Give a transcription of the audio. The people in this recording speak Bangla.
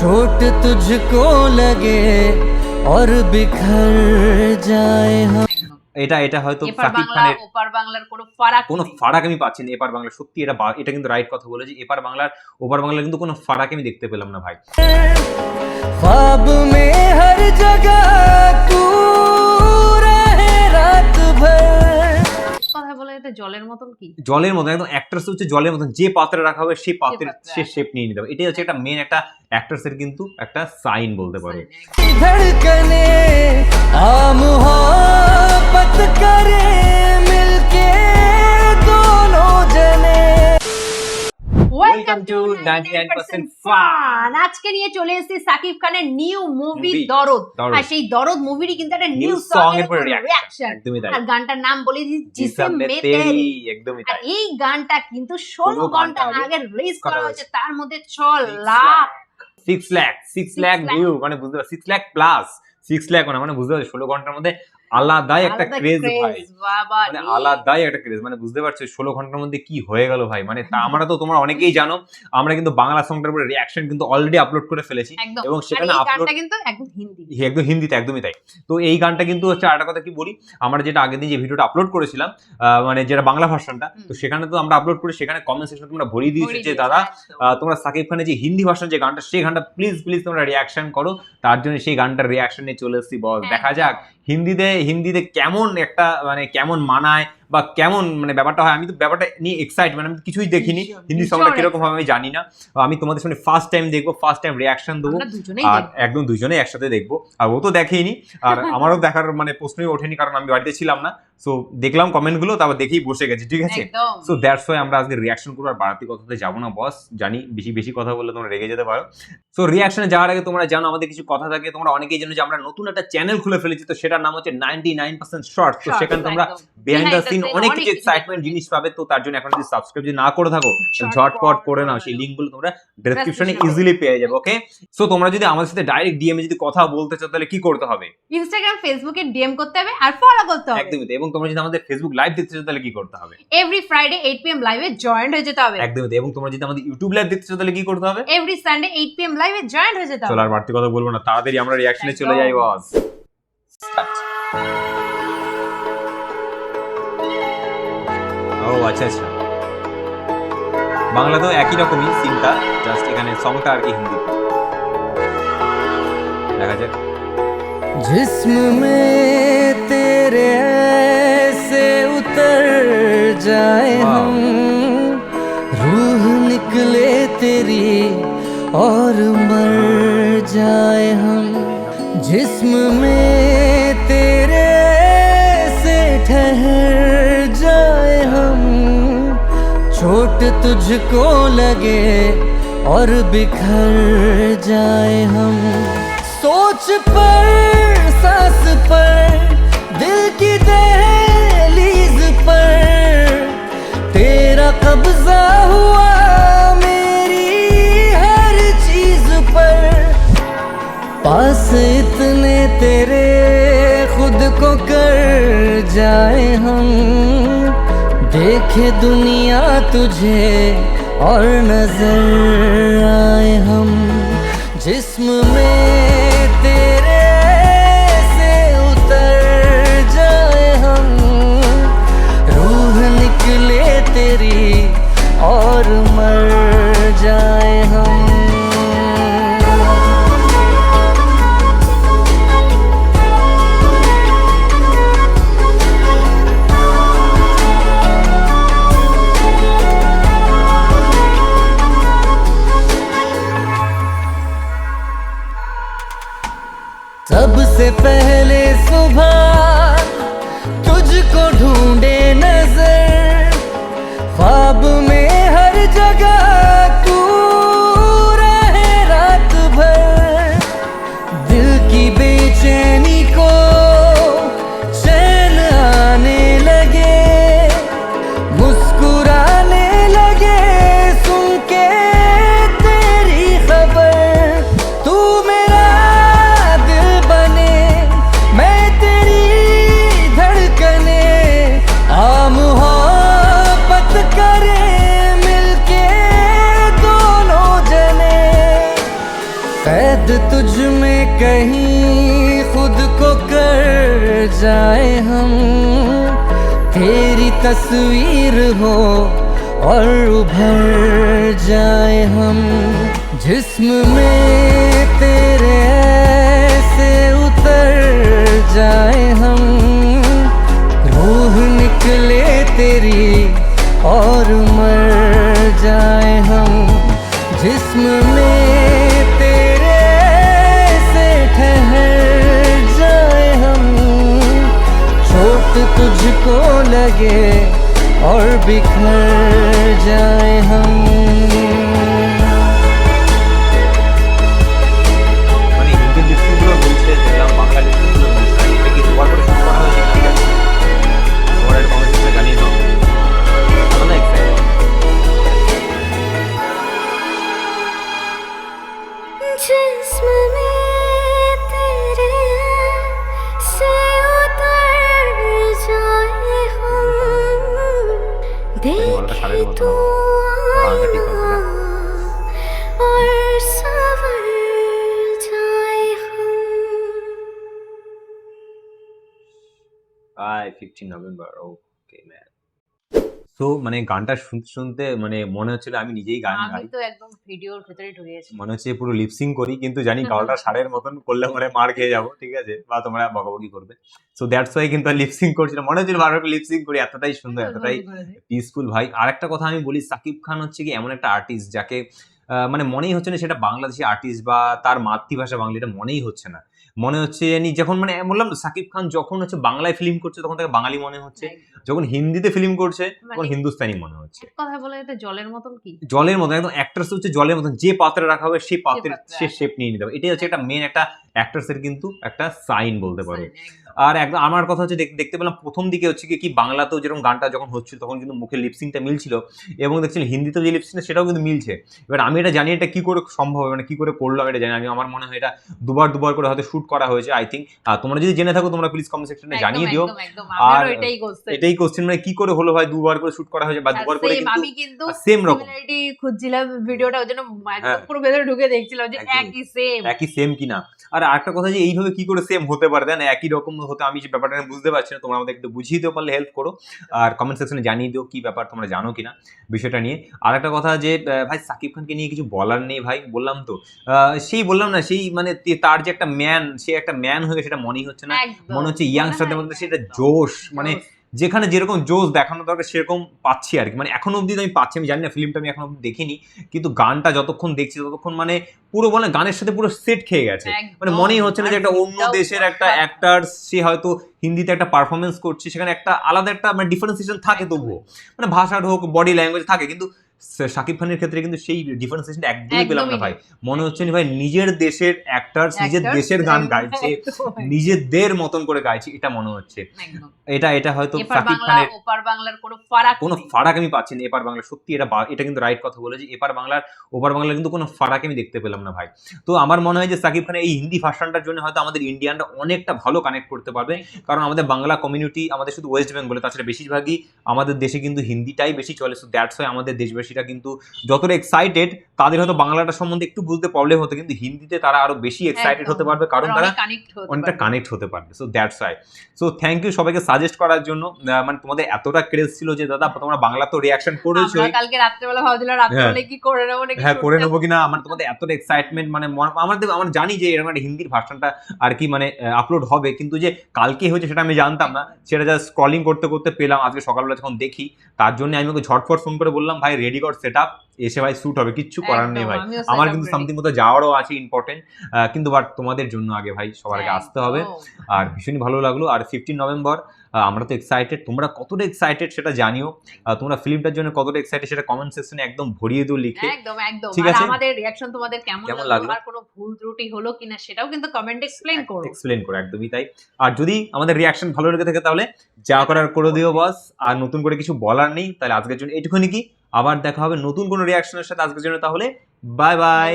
चोट तुझको लगे और बिखर जाए हम। এটা হয়তো সাকিব খানের ওপার বাংলার কোনো ফারাক আমি পাচ্ছি না। এপার বাংলা সত্যি এটা কিন্তু রাইট কথা বলেছি। এপার বাংলার ওপার বাংলার কিন্তু কোনো ফারাক আমি দেখতে পেলাম না ভাই। ख्वाब में हर जगह तू रहे रात भर। কথা বলে এটা জলের মতন কি? জলের মতন একদম অ্যাক্ট্রেস হচ্ছে জলের মতন, যে পাত্রে রাখা হবে সেই পাত্রের সে শেপ নিয়ে নিতে হবে। এটাই হচ্ছে একটা মেন একটা অ্যাক্ট্রেসের কিন্তু একটা সাইন বলতে পারো। धड़कने आ मोहब्बत करे मिलके दोनों जने। Welcome to 99% fun. আজকে নিয়ে চলে এসেছি সাকিব খানের নিউ মুভি দরদ। আর সেই দরদ মুভিরই কিন্তু একটা নিউ সং এর উপর রিঅ্যাকশন। একদমই তাই। আর গানটার নাম বলে দিই জিসম মে তেরি। একদমই আর তাই। এই গানটা কিন্তু 16 ঘন্টা আগে রিলিজ করা হয়েছে, তার মধ্যে 6 লাখ ভিউ, মানে বুঝতে পারছি 6 লাখ প্লাস 6 লাখ মানে বুঝতে পারছি 16 ঘন্টার মধ্যে আলাদাই একটা ক্রেজ ভাই, মানে আলাদাই একটা ক্রেজ, মানে বুঝতে পারছো 16 ঘন্টার মধ্যে কি হয়ে গেল ভাই। মানে আমরা তো তোমরা অনেকেই জানো আমরা কিন্তু বাংলা সংটার উপরে রিঅ্যাকশন কিন্তু অলরেডি আপলোড করে ফেলেছি এবং সেখানে আপলোড কিন্তু একদম হিন্দি, একদম হিন্দিতে, একদমই তাই। তো এই গানটা কিন্তু হচ্ছে আরেকটা কথা কি বলি, আমরা যেটা আগের দিন যে ভিডিওটা আপলোড করেছিলাম মানে যেটা বাংলা ভার্সনটা, তো সেখানে তো আমরা আপলোড করে সেখানে কমেন্ট সেকশনে তোমরা ভরিয়ে দিয়েছো যে দাদা তোমরা সাকিব খানের যে হিন্দি ভার্সন যে গানটা, সেই গানটা প্লিজ তোমরা রিঅ্যাকশন করো। তার জন্য সেই গানটার রিঅ্যাকশন নিয়ে চলে এসেছি বস। দেখা যাক হিন্দিতে কেমন একটা মানে কেমন মানায় বা কেমন মানে ব্যাপারটা হয়। আমি তো ব্যাপারটা নিয়ে এক্সাইট, মানে আমি কিছুই দেখিনি হিন্দি সংটা কিরকম হবে আমি জানি না। আমি তোমাদের সামনে ফার্স্ট টাইম দেখবো, ফার্স্ট টাইম রিঅ্যাকশন দেবো, আর একদম দুজনেই একসাথে দেখবো। আর ও তো দেখেইনি, আর আমারও দেখার মানে প্রশ্নই ওঠেনি, কারণ আমি বাড়িতে ছিলাম না। সো দেখলাম কমেন্টগুলো, তারপর দেখেই বসে গেছি, ঠিক আছে। সো দ্যাটস ওয়াই আমরা আজকে রিঅ্যাকশন করবো, আর বাড়তি কথাতে যাবো না বস। জানি বেশি কথা বললে তোমরা রেগে যেতে পারো। সো রিঅ্যাকশনে যাওয়ার আগে তোমরা জানো আমাদের কিছু কথা থাকে, তোমরা অনেকেই জানো যে আমরা নতুন একটা চ্যানেল খুলে ফেলেছি, তো সেটার নাম হচ্ছে 99% শর্টস। তো সেখানে তোমরা বিহাইন্ড দ্য সিন অনেক কিছু এক্সাইটমেন্ট জিনিস পাবে। তো তার জন্য এখন যদি সাবস্ক্রাইব যদি না করে থাকো ঝটপট করে নাও, সেই লিংকগুলো তোমরা ডেসক্রিপশনে ইজিলি পেয়ে যাবে, ওকে। সো তোমরা যদি আমাদের সাথে ডাইরেক্ট ডিএম এ যদি কথা বলতে চাও তাহলে কি করতে হবে? ইনস্টাগ্রাম ফেসবুকে ডিএম করতে হবে আর ফলো করতে হবে, একদমই তাই। এবং তোমরা যদি আমাদের ফেসবুক লাইভ দেখতে চাও তাহলে কি করতে হবে? এভরি ফ্রাইডে 8 pm লাইভে জয়েন্ট হয়ে যেতে হবে, একদমই তাই। এবং তোমরা যদি আমাদের ইউটিউব লাইভ দেখতে চাও তাহলে কি করতে হবে? এভরি সানডে 8 pm লাইভে জয়েন্ট হয়ে যেতে হবে। চলো আর বাড়তি কথা বলবো না, তাড়াতাড়ি আমরা রিঅ্যাকশনে চলে যাই বস। ও আচ্ছা, বাংলা তো একই রকমই সিনটা, জাস্ট এখানে সংটা আর কি হিন্দি। দেখা যাক। जिस्म में तेरे ऐसे उतर जाए हम, रूह निकले तेरी और मर जाए हम। जिस्म में तेरे ऐसे ठहर जाए हम, चोट तुझको लगे और बिखर जाए हम। सोच पर सांस पर दिल की दहलीज पर तेरा कब्जा हुआ मेरी हर चीज पर। पास इतने तेरे खुद को कर जाए हम, देखे दुनिया तुझे और नजर आए हम। जिस्म में तेरे से उतर जाए हम, रूह निकले तेरी और मर जाए हम। सबसे पहले सुबह तुझको ढूंढे नजर, ख्वाब में हर जगह कैद तुझ में कहीं खुद को कर जाए हम, तेरी तस्वीर हो और उभर जाए हम, जिस्म में तेरे ऐसे उतर जाए हम, रूह निकले तेरी और मर जाए हम, जिस्म में तेरे से ठहर जाए हम, चोट तुझको लगे और बिखर जाए हम। মানে হিন্দি লিপসিংগুলো মিলছে, দেখলাম বাংলা লিপসিংগুলো মিলছে। এটা কি দুবার করে শুট করা হয়েছে? ঠিক আছে, তোমরা এর কমেন্টে জানিয়ে দাও। ভালো লাগছে? जिस्म में तेरे से उतर जाए हम, देखे तो आईना और संवर जाए हम। 15 নভেম্বর। ওকে ম্যান। তো মানে গানটা শুনতে শুনতে মানে মনে হচ্ছিল আমি নিজেই গান গাই, আমি তো একদম ভিডিওর ভেতরে ঢুকে গেছি। মনে হচ্ছে পুরো লিপসিং করি, কিন্তু জানি গলাটা ষাঁড়ের মতন করলে পরে মার খেয়ে যাবো, ঠিক আছে, বা তোমরা বকাবকি করবে। সো দ্যাটস ওয়াই কিন্তু লিপসিং করছিলাম, মনে হচ্ছিল বারবার লিপসিং করি, এতটাই সুন্দর, এতটাই পিসফুল ভাই। আর একটা কথা আমি বলি, সাকিব খান হচ্ছে কি এমন একটা আর্টিস্ট যাকে মানে মনেই হচ্ছে না সেটা বাংলাদেশি আর্টিস্ট বা তার মাতৃভাষা বাংলা, এটা মনেই হচ্ছে না। মনে হচ্ছে জানি যখন মানে বললাম সাকিব খান যখন হচ্ছে বাংলায় ফিল্ম করছে তখন তাকে বাঙালি মনে হচ্ছে, যখন হিন্দিতে ফিল্ম করছে তখন হিন্দুস্তানি মনে হচ্ছে। কথা বলে এটা জলের মতন কি, জলের মতন একদম, অ্যাক্ট্রেস হচ্ছে জলের মতন, যে পাত্রে রাখা হবে সেই পাত্রের সে শেপ নিয়ে নিতে হবে। এটাই হচ্ছে একটা মেন একটা অ্যাক্ট্রেসের কিন্তু একটা সাইন বলতে পারো। আর একদম আমার কথা হচ্ছে দেখতে পেলাম প্রথম দিকে হচ্ছে কি বাংলাতেও যেরকম গানটা যখন হচ্ছিল তখন কিন্তু মুখের লিপসিংটা মিলছিল, এবং দেখছিলাম হিন্দিতেও যে লিপসিংটা সেটাও কিন্তু মিলছে। এবার আমি এটা জানি এটা কি করে সম্ভব, মানে কি করে করলো এটা জানি আমি, আমার মনে হয় এটা দুবার করে হয়তো শুট করা হয়েছে আই থিঙ্ক। তোমরা যদি জেনে থাকো তোমরা প্লিজ কমেন্ট সেকশনে জানিয়ে দিও। আর এটাই কোশ্চেন, মানে কি করে হলো ভাই, দুবার করে শুট করা হয়েছে বা দুবার করে কিন্তু সেম রকম খুঁজছিলাম ভিডিওটা, ওই জন্য পুরো ভেতরে ঢুকে দেখছিলাম যে একই সেম কিনা। আর আরেকটা কথা যে এইভাবে কি করে সেম হতে পারে, না একই রকম হতে, আমি যে ব্যাপারটা বুঝতে পারছি না, তোমরা আমাদের একটু বুঝিয়ে দিতে পারলে হেল্প করো, আর কমেন্ট সেকশনে জানিয়ে দিও কি ব্যাপার, তোমরা জানো কিনা বিষয়টা নিয়ে। আর একটা কথা যে ভাই সাকিব খানকে নিয়ে কিছু বলার নেই ভাই, বললাম তো সেই বললাম না, সেই মানে তার যে একটা ম্যান, সে একটা ম্যান হয়ে সেটা মনেই হচ্ছে না, মনে হচ্ছে ইয়াংস্টারদের মধ্যে সেটা জোশ, মানে যেখানে যেরকম জোশ দেখানো দরকার সেরকম পাচ্ছি আর কি, মানে এখনো অব্দি আমি পাচ্ছি। আমি জানি না ফিল্মটা আমি এখনো অব্দি দেখিনি, কিন্তু গানটা যতক্ষণ দেখছি ততক্ষণ মানে পুরো বলে গানের সাথে পুরো সেট খেয়ে গেছে, মানে মনেই হচ্ছে না যে একটা অন্য দেশের একটা অ্যাক্টর, সে হয়তো হিন্দিতে একটা পারফরমেন্স করছে, সেখানে একটা আলাদা একটা মানে ডিফারেন্সিয়েশন থাকে, তবুও মানে ভাষার হোক বডি ল্যাঙ্গুয়েজ থাকে, কিন্তু শাকিব খানের ক্ষেত্রে কিন্তু সেই ডিফারেন্সিয়েশন একদমই পেলাম না ভাই। মনে হচ্ছে না ভাই নিজের দেশের অ্যাক্টর নিজের দেশের গান গাইছে, নিজেদের মতন করে গাইছে, এটা মনে হচ্ছে। এটা হয়তো শাকিব খানের ওপার বাংলার কোনো ফারাক আমি পাচ্ছি না। এপার বাংলা সত্যি এটা কিন্তু রাইট কথা বলেছি, এপার বাংলার ওপার বাংলার কিন্তু কোনো ফারাক আমি দেখতে পেলাম না ভাই। তো আমার মনে হয় যে শাকিব খানের এই হিন্দি ভার্সনটার জন্য হয়তো আমাদের ইন্ডিয়ানরা অনেকটা ভালো কানেক্ট করতে পারবে, কারণ আমাদের বাংলা কমিউনিটি আমাদের শুধু ওয়েস্ট বেঙ্গলে, তাছাড়া বেশিরভাগই আমাদের দেশে কিন্তু হিন্দিটাই বেশি চলে। সো দ্যাটস ওয়াই আমাদের দেশবাসীরা কিন্তু যতটা এক্সাইটেড, তাদের হয়তো বাংলাটা সম্বন্ধে একটু বুঝতে প্রবলেম হতো, কিন্তু হিন্দিতে তারা আরো বেশি এক্সাইটেড হতে পারবে, কারণ তারা অনেকটা কানেক্ট হতে পারবে। So that's why. So thank you সবাইকে সাজেস্ট করার জন্য, মানে তোমাদের এতটা ক্রেজ ছিল যে দাদা তোমরা বাংলা তো রিঅ্যাকশন করেছো, কালকে রাত্রেবেলা ভাবছিলাম রাত্রেবেলা কি করে নেবো নাকি, হ্যাঁ করে নেবো কিনা, আমার তোমাদের এতটা এক্সাইটমেন্ট, মানে আমরা জানি যে এরকম একটা হিন্দির ভার্সনটা আর কি মানে আপলোড হবে, কিন্তু যে কালকে হয়েছে সেটা আমি জানতাম না, সেটা জাস্ট স্ক্রলিং করতে করতে পেলাম আজকে সকালবেলা যখন দেখি। তার জন্য আমি ওকে ঝটফট ফোন করে বললাম ভাই রেডি কর সেট আপ, এসে ভাই শুট হবে, কিচ্ছু করার নেই ভাই, আমার কিন্তু সামথিং মতো যাওয়ারও আছে ইম্পর্টেন্ট, কিন্তু বাট তোমাদের জন্য আগে ভাই সবার আগে আসতে হবে। আর ভীষণই ভালো লাগলো। আর 15 নভেম্বর আমরা তো এক্সাইটেড, তোমরা কতটা এক্সাইটেড সেটা জানিও, তোমরা ফিল্মটার জন্য কতটা এক্সাইটেড সেটা কমেন্ট সেকশনে একদম ভরিয়ে দিও লিখে। একদম ঠিক আছে, আমাদের রিঅ্যাকশন তোমাদের কেমন লাগলো, আর কোনো ভুল ত্রুটি হলো কিনা সেটাও কিন্তু কমেন্টে এক্সপ্লেইন করো। একদমই তাই। আর যদি আমাদের রিঅ্যাকশন ভালো লেগে থাকে তাহলে যা করার করে দিও বস, আর নতুন করে কিছু বলার নেই। তাহলে আজকের জন্য এইটুকুনি কি, আবার দেখা হবে নতুন কোনো রিঅ্যাকশনের সাথে আজকের জন্য, তাহলে বাই বাই।